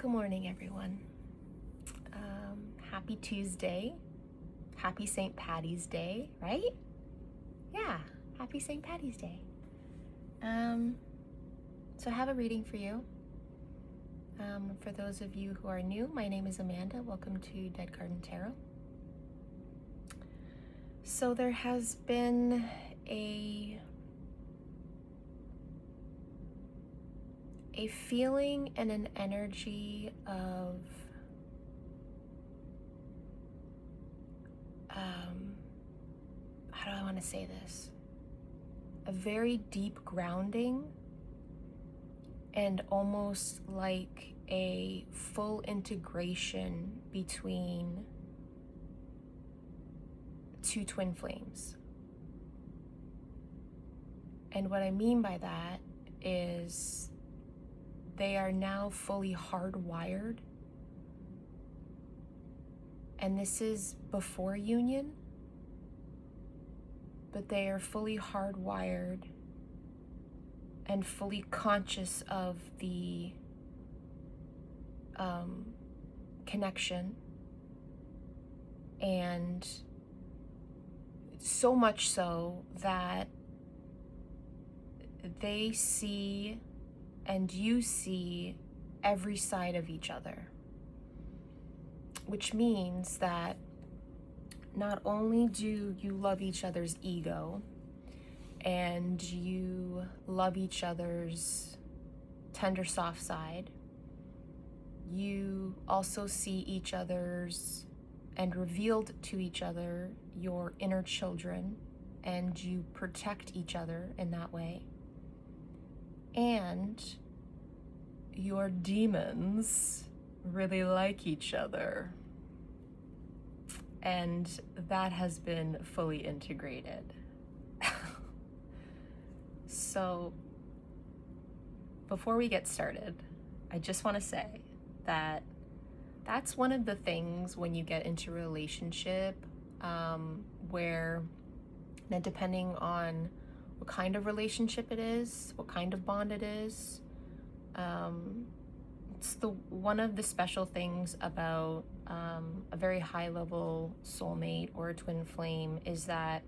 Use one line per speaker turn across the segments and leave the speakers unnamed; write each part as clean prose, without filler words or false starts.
Good morning, everyone. Happy Tuesday. Happy St. Paddy's Day, right? Yeah, happy St. Paddy's Day. So I have a reading for you. For those of you who are new, my name is Amanda. Welcome to Dead Garden Tarot. So there has been a feeling and an energy of how do I want to say this? A very deep grounding and almost like a full integration between two twin flames. And what I mean by that is they are now fully hardwired. And this is before union, but they are fully hardwired and fully conscious of the connection. And so much so that they see and you see every side of each other, which means that not only do you love each other's ego and you love each other's tender soft side, you also see each other's and revealed to each other your inner children, and you protect each other in that way. And your demons really like each other. And that has been fully integrated. So, before we get started, I just want to say that that's one of the things when you get into a relationship where, now depending on what kind of relationship it is, what kind of bond it is, it's one of the special things about a very high level soulmate or a twin flame is that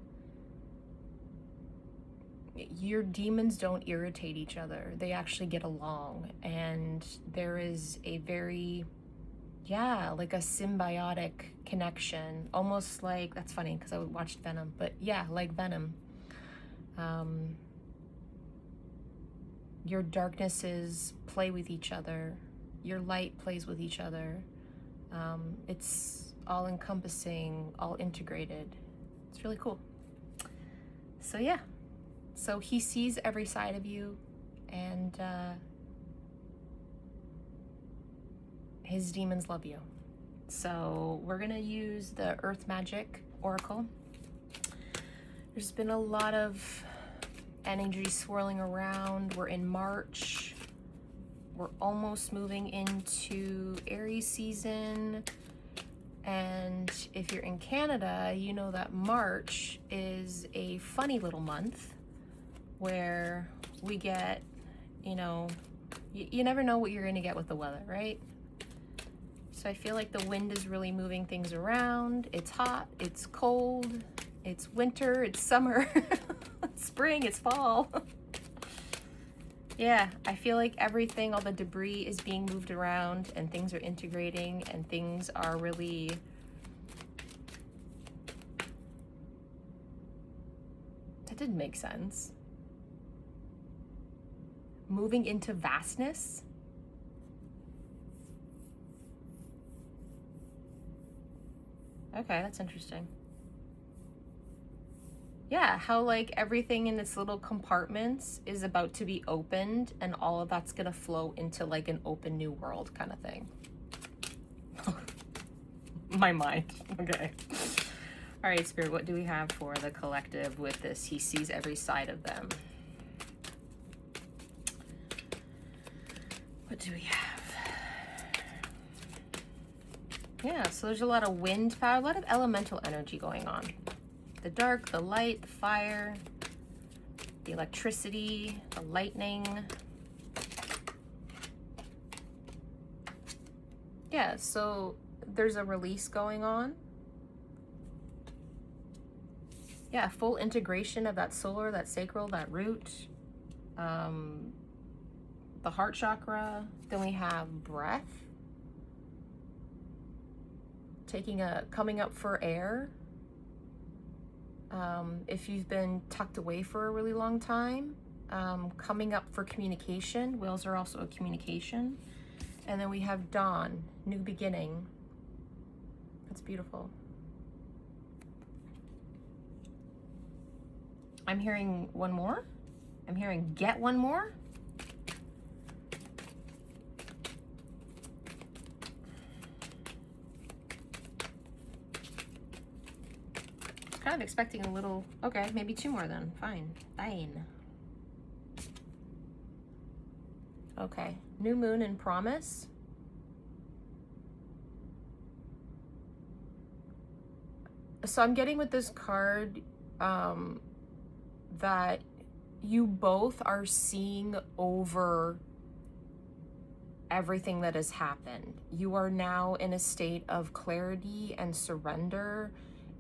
your demons don't irritate each other. They actually get along, and there is a very, like a symbiotic connection, almost like, that's funny because I watched Venom, but yeah, like Venom. Your darknesses play with each other. Your light plays with each other. It's all encompassing, all integrated. It's really cool. So yeah, so he sees every side of you, and his demons love you. So we're gonna use the Earth Magic Oracle. There's been a lot of energy swirling around. We're in March. We're almost moving into Aries season. And if you're in Canada, you know that March is a funny little month where we get, you never know what you're going to get with the weather, right? So I feel like the wind is really moving things around. It's hot, it's cold, it's winter, it's summer, it's spring, it's fall. Yeah, I feel like everything, all the debris is being moved around and things are integrating and things are really that didn't make sense. Moving into vastness. Okay, that's interesting. Yeah, how like everything in its little compartments is about to be opened and all of that's gonna flow into like an open new world kind of thing. My mind. Okay. All right, Spirit, what do we have for the collective with this? He sees every side of them. What do we have? Yeah, so there's a lot of wind power, a lot of elemental energy going on. The dark, the light, the fire, the electricity, the lightning. Yeah, so there's a release going on. Yeah, full integration of that solar, that sacral, that root, the heart chakra. Then we have breath, coming up for air. If you've been tucked away for a really long time, coming up for communication. Whales are also a communication. And then we have dawn, new beginning. That's beautiful. I'm hearing one more. I'm hearing get one more. Kind of expecting a little, okay, maybe two more then. Fine. Okay, new moon and promise. So I'm getting with this card that you both are seeing over everything that has happened. You are now in a state of clarity and surrender,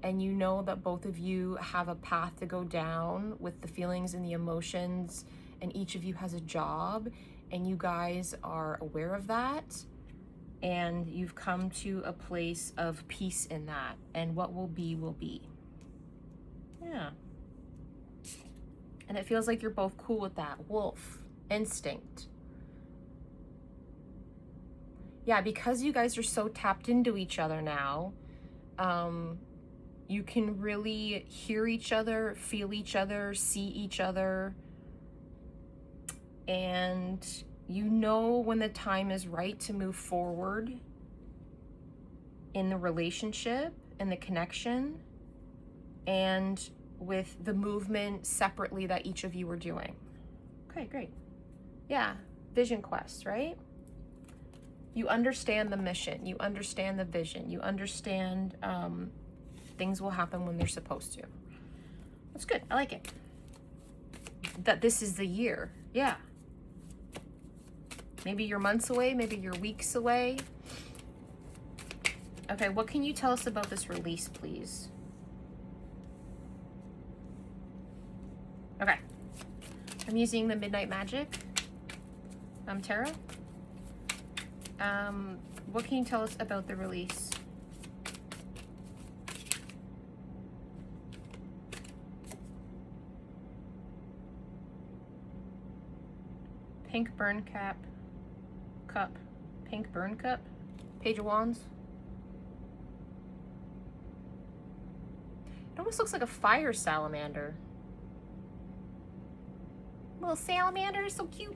and you know that both of you have a path to go down with the feelings and the emotions, and each of you has a job, and you guys are aware of that, and you've come to a place of peace in that, and what will be will be. Yeah. And it feels like you're both cool with that. Wolf instinct. Yeah, because you guys are so tapped into each other now, you can really hear each other, feel each other, see each other, and you know when the time is right to move forward in the relationship and the connection, and with the movement separately that each of you are doing. Okay, great. Yeah, vision quest, right? You understand the mission, you understand the vision, you understand things will happen when they're supposed to. That's good, I like it. That this is the year, yeah. Maybe you're months away, maybe you're weeks away. Okay, what can you tell us about this release, please? Okay, I'm using the Midnight Magic tarot. What can you tell us about the release? Pink burn cup, pink burn cup, Page of Wands. It almost looks like a fire salamander. Little salamander, so cute.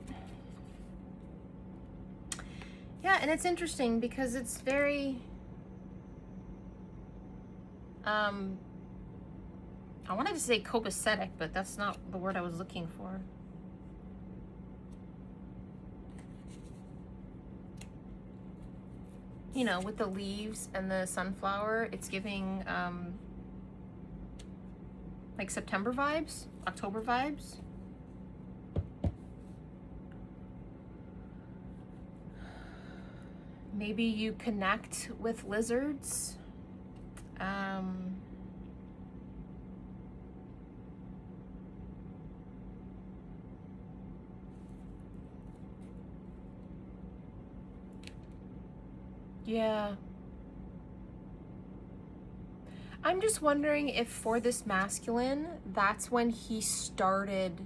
Yeah, and it's interesting because it's very, I wanted to say copacetic, but that's not the word I was looking for. You know, with the leaves and the sunflower, it's giving like September vibes, October vibes. Maybe you connect with lizards. Yeah. I'm just wondering if for this masculine, that's when he started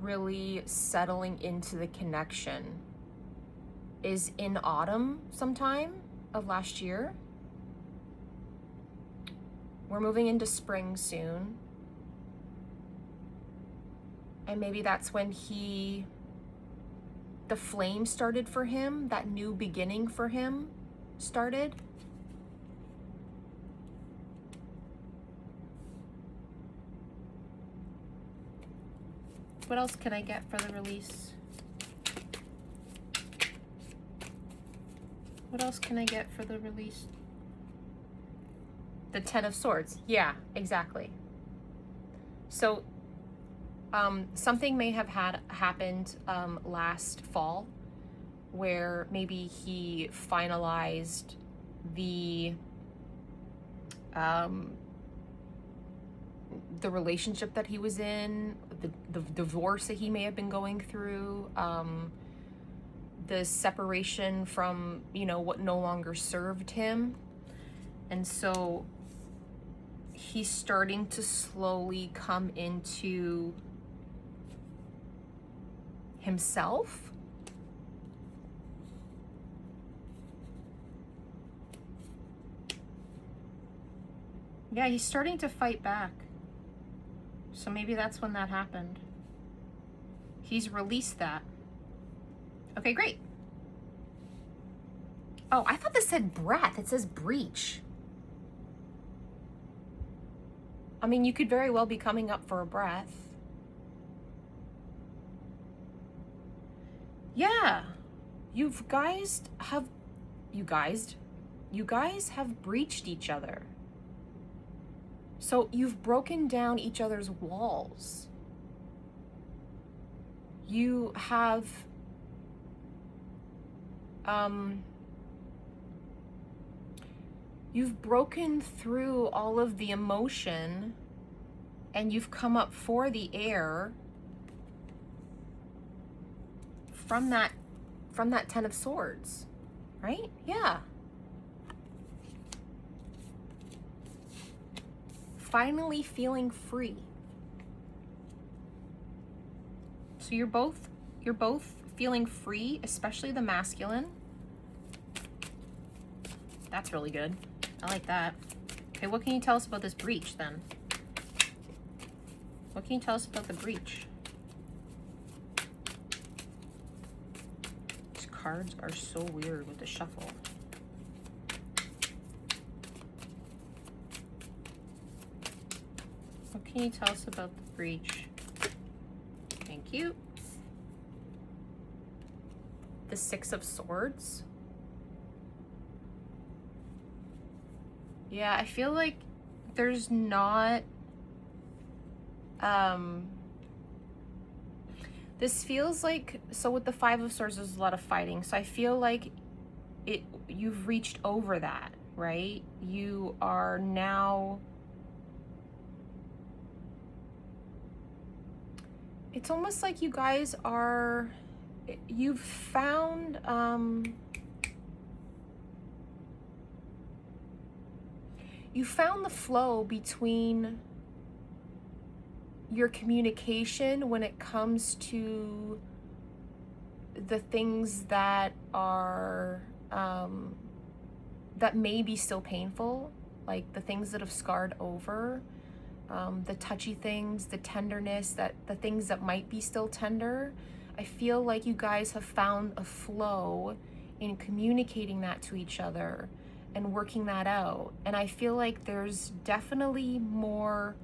really settling into the connection. Is in autumn sometime of last year. We're moving into spring soon. And maybe that's when the flame started for him, that new beginning for him started. What else can I get for the release? What else can I get for the release? The Ten of Swords. Yeah, exactly. So something may have happened last fall where maybe he finalized the relationship that he was in, the divorce that he may have been going through, the separation from, you know, what no longer served him. And so he's starting to slowly come into himself. Yeah, he's starting to fight back. So maybe that's when that happened. He's released that. Okay, great. Oh, I thought this said breath. It says breach. I mean, you could very well be coming up for a breath. Yeah. You guys have breached each other. So you've broken down each other's walls. You have you've broken through all of the emotion, and you've come up for the air from that Ten of Swords, right? Yeah. Finally feeling free. So you're both feeling free, especially the masculine. That's really good. I like that. Okay, what can you tell us about this breach then? What can you tell us about the breach? These cards are so weird with the shuffle. What can you tell us about the breach? Thank you. The Six of Swords. Yeah, I feel like there's not, this feels like, so with the Five of Swords, there's a lot of fighting. So I feel like you've reached over that, right? You are now, it's almost like you guys are, you've found, you found the flow between your communication when it comes to the things that are, that may be still painful, like the things that have scarred over, the touchy things, the tenderness, the things that might be still tender. I feel like you guys have found a flow in communicating that to each other and working that out. And I feel like there's definitely more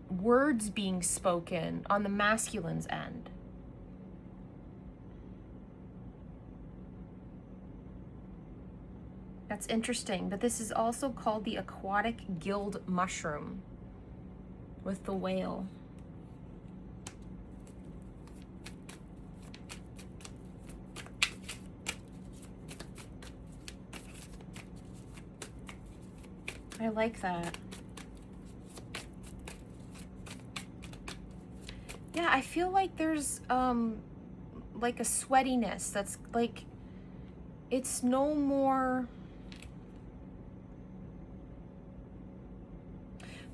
words being spoken on the masculine's end. That's interesting, but this is also called the aquatic gill mushroom with the whale. I like that. Yeah, I feel like there's like a sweatiness that's like, it's no more,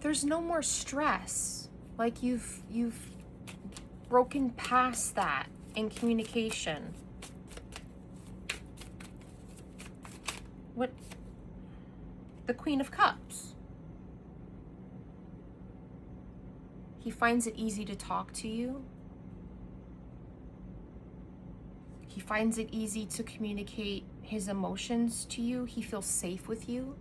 there's no more stress. Like you've broken past that in communication. What? The Queen of Cups. He finds it easy to talk to you. He finds it easy to communicate his emotions to you. He feels safe with you.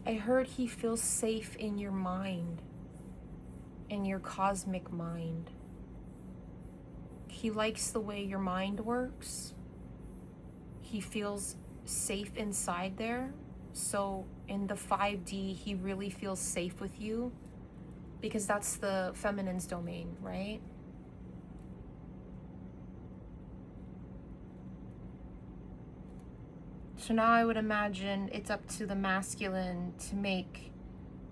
I heard he feels safe in your mind, in your cosmic mind. he likes the way your mind works. He feels safe inside there. So in the 5D, he really feels safe with you because that's the feminine's domain, right? So now I would imagine it's up to the masculine to make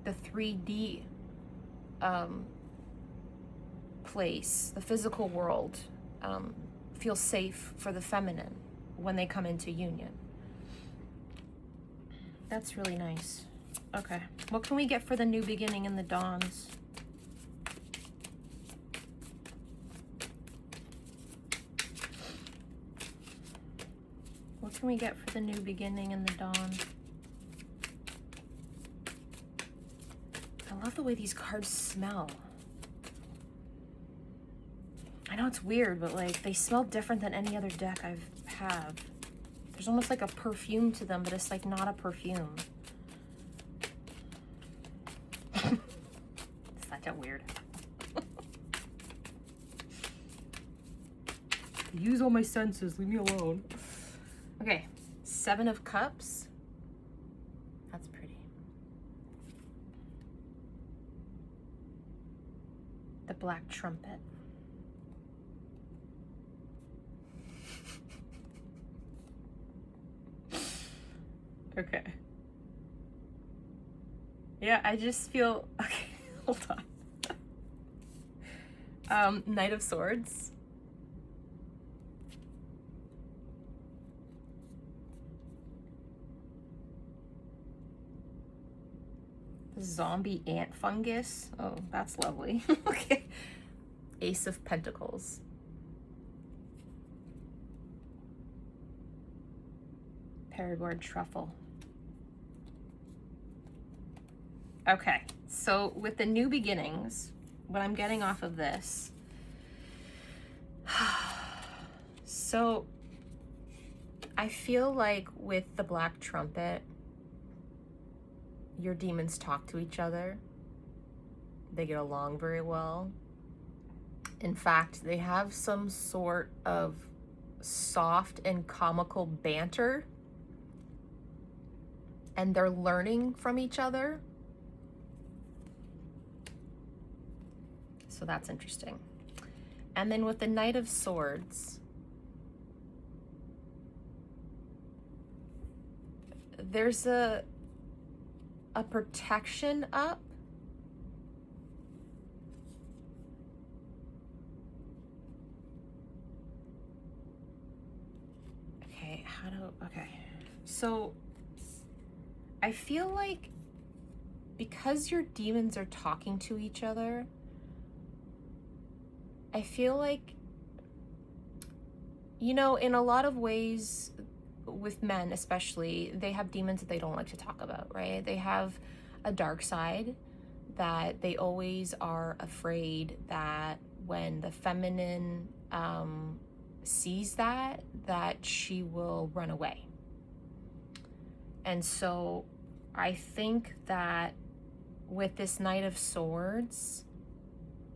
the 3D place, the physical world, feel safe for the feminine when they come into union. That's really nice. Okay, what can we get for the new beginning in the dawns? What can we get for the new beginning in the dawn? I love the way these cards smell. I know it's weird, but like they smell different than any other deck I've had. There's almost like a perfume to them, but it's like not a perfume. It's such a weird. Use all my senses, leave me alone. Okay, 7 of Cups. That's pretty. The Black Trumpet. Okay. Yeah, I just feel, okay, hold on. Knight of Swords. Zombie ant fungus. Oh, that's lovely. Okay. Ace of Pentacles. Perigord truffle. Okay, so with the new beginnings, what I'm getting off of this, so I feel like with the Black Trumpet, your demons talk to each other. They get along very well. In fact, they have some sort of soft and comical banter, and they're learning from each other. So that's interesting. And then with the Knight of Swords, there's a protection up. Okay, okay. So I feel like because your demons are talking to each other, I feel like, you know, in a lot of ways, with men especially, they have demons that they don't like to talk about, right? They have a dark side that they always are afraid that when the feminine sees that she will run away. And so I think that with this Knight of Swords,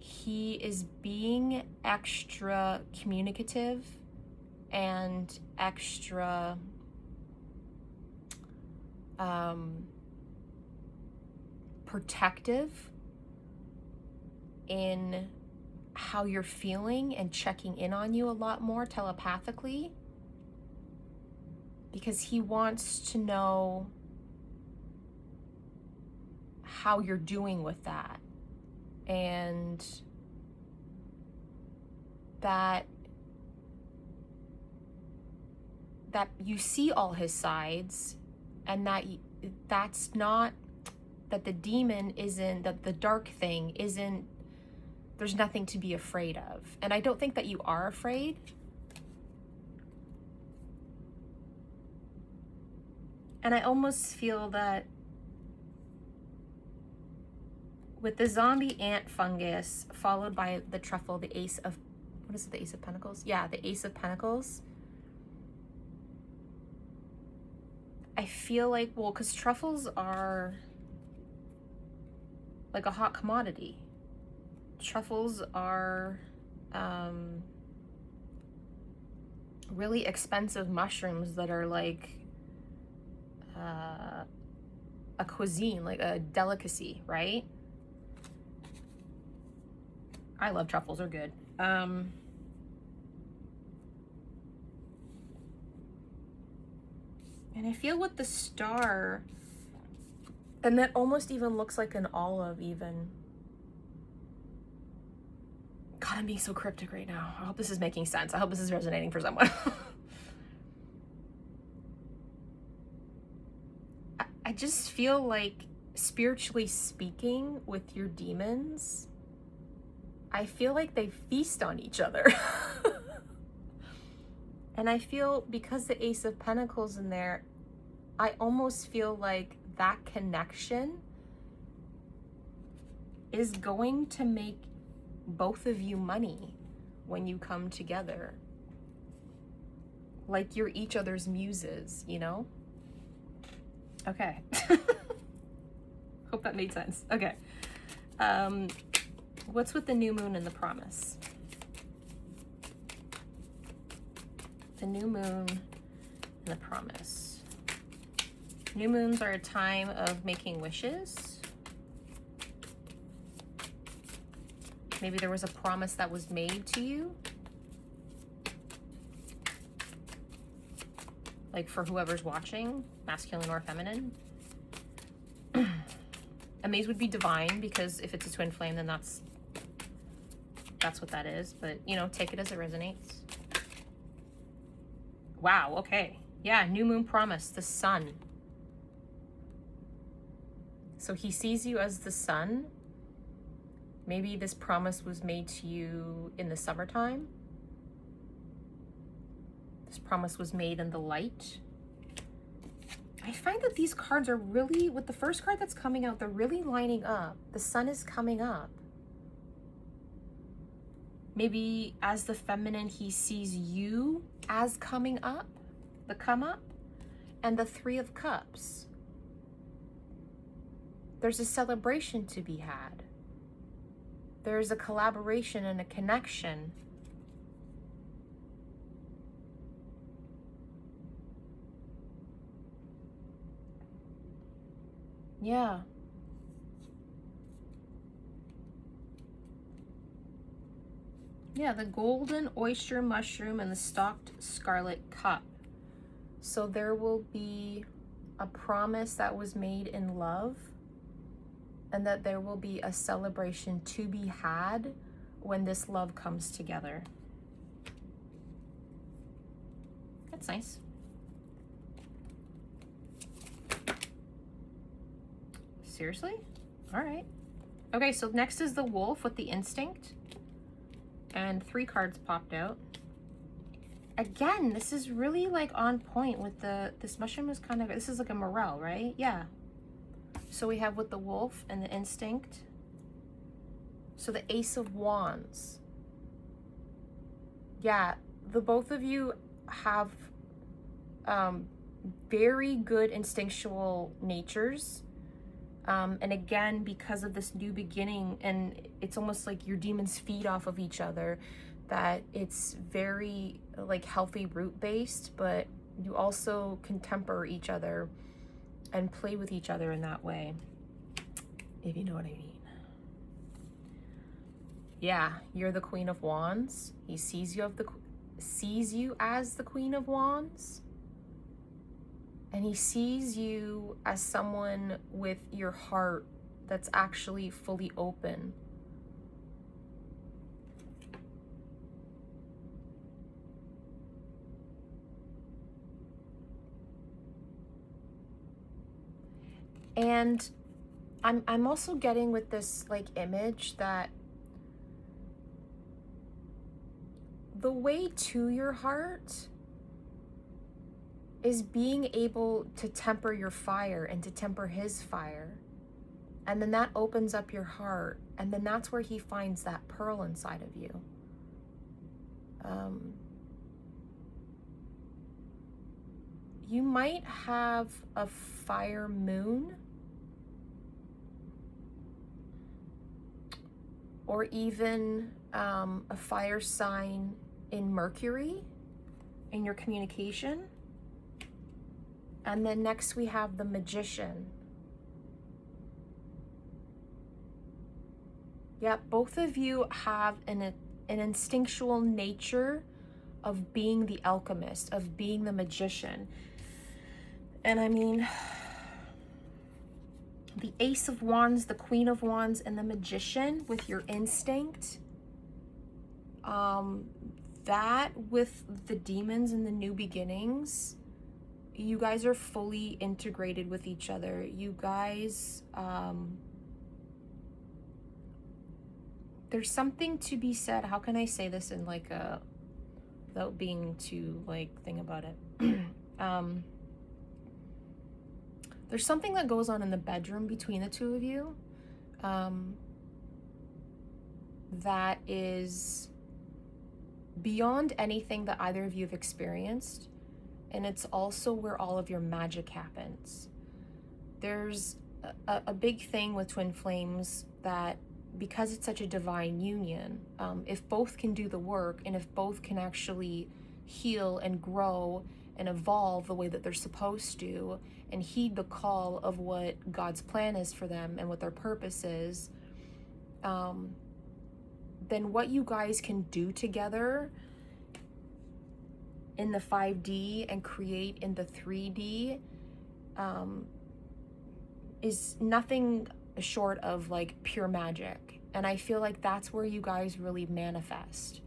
he is being extra communicative and extra protective in how you're feeling and checking in on you a lot more telepathically, because he wants to know how you're doing with that, and that you see all his sides, and that's not, that the demon isn't, that the dark thing isn't, there's nothing to be afraid of. And I don't think that you are afraid. And I almost feel that with the zombie ant fungus followed by the truffle, the Ace of, what is it, the Ace of Pentacles? Yeah, the Ace of Pentacles. I feel like, well, because truffles are like a hot commodity. Truffles are really expensive mushrooms that are like a cuisine, like a delicacy, right? I love truffles, they're good. And I feel with the star, and that almost even looks like an olive even. God, I'm being so cryptic right now. I hope this is making sense. I hope this is resonating for someone. I just feel like, spiritually speaking, with your demons, I feel like they feast on each other. And I feel because the Ace of Pentacles in there, I almost feel like that connection is going to make both of you money when you come together. Like you're each other's muses, you know? Okay. Hope that made sense. Okay. What's with the new moon and the promise? The new moon and the promise. New moons are a time of making wishes. Maybe there was a promise that was made to you. Like for whoever's watching, masculine or feminine. And these would be divine, because if it's a twin flame, then that's what that is. But, you know, take it as it resonates. Wow, okay. Yeah, new moon promise, the sun. So he sees you as the sun. Maybe this promise was made to you in the summertime. This promise was made in the light. I find that these cards are really, with the first card that's coming out, they're really lining up. The sun is coming up. Maybe as the feminine, he sees you as coming up, the come up, and the Three of Cups. There's a celebration to be had. There's a collaboration and a connection. Yeah. Yeah, the golden oyster mushroom and the stalked scarlet cup. So there will be a promise that was made in love, and that there will be a celebration to be had when this love comes together. That's nice. Seriously? All right. Okay, so next is the wolf with the instinct. And 3 cards popped out. Again, this is really like on point with this mushroom is kind of, this is like a morel, right? Yeah. So we have with the wolf and the instinct. So the Ace of Wands. Yeah, the both of you have very good instinctual natures. And again, because of this new beginning, and it's almost like your demons feed off of each other, that it's very like healthy root based, but you also can temper each other and play with each other in that way, if you know what I mean. Yeah, you're the Queen of Wands. He sees you as the Queen of Wands. And he sees you as someone with your heart that's actually fully open. And I'm also getting with this like image that the way to your heart is being able to temper your fire and to temper his fire. And then that opens up your heart. And then that's where he finds that pearl inside of you. You might have a fire moon, or even a fire sign in Mercury. in your communication. And then next we have the Magician. Yep, both of you have an instinctual nature of being the alchemist, of being the magician. And I mean, the Ace of Wands, the Queen of Wands, and the Magician with your instinct. That with the demons and the new beginnings, you guys are fully integrated with each other. You guys, there's something to be said. How can I say this in like a, without being too like thing about it? There's something that goes on in the bedroom between the two of you that is beyond anything that either of you have experienced. And it's also where all of your magic happens. There's a big thing with twin flames that, because it's such a divine union, if both can do the work and if both can actually heal and grow and evolve the way that they're supposed to and heed the call of what God's plan is for them and what their purpose is, then what you guys can do together in the 5D and create in the 3D is nothing short of like pure magic. And I feel like that's where you guys really manifest.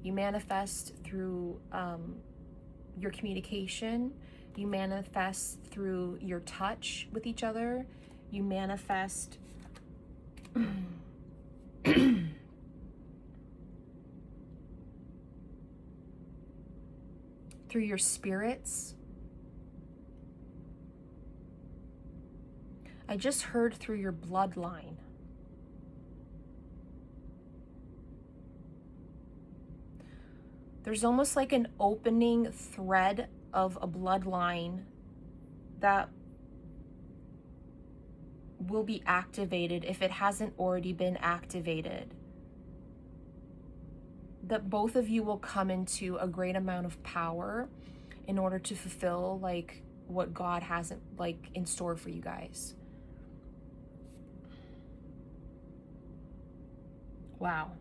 You manifest through your communication. You manifest through your touch with each other. You manifest through your spirits. I just heard through your bloodline. There's almost like an opening thread of a bloodline that will be activated if it hasn't already been activated. That both of you will come into a great amount of power in order to fulfill like what God has like in store for you guys. Wow.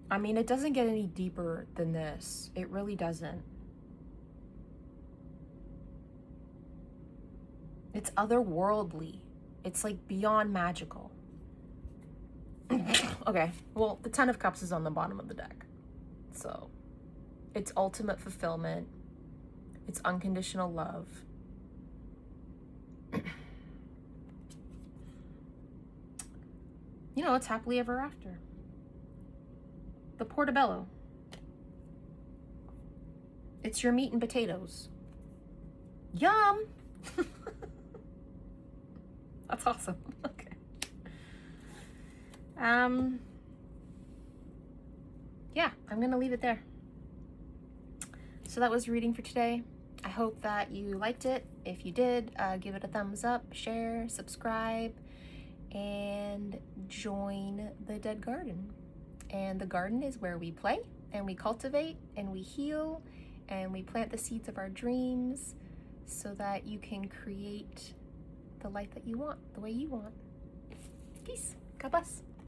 I mean, it doesn't get any deeper than this. It really doesn't. It's otherworldly. It's like beyond magical. Okay, well, the 10 of Cups is on the bottom of the deck. So, it's ultimate fulfillment. It's unconditional love. You know, it's happily ever after. The portobello. It's your meat and potatoes. Yum! That's awesome. Okay. Yeah, I'm gonna leave it there. So that was reading for today. I hope that you liked it. If you did, give it a thumbs up, share, subscribe, and join the Dead Garden. And the garden is where we play and we cultivate and we heal and we plant the seeds of our dreams so that you can create the life that you want, the way you want. Peace. God bless.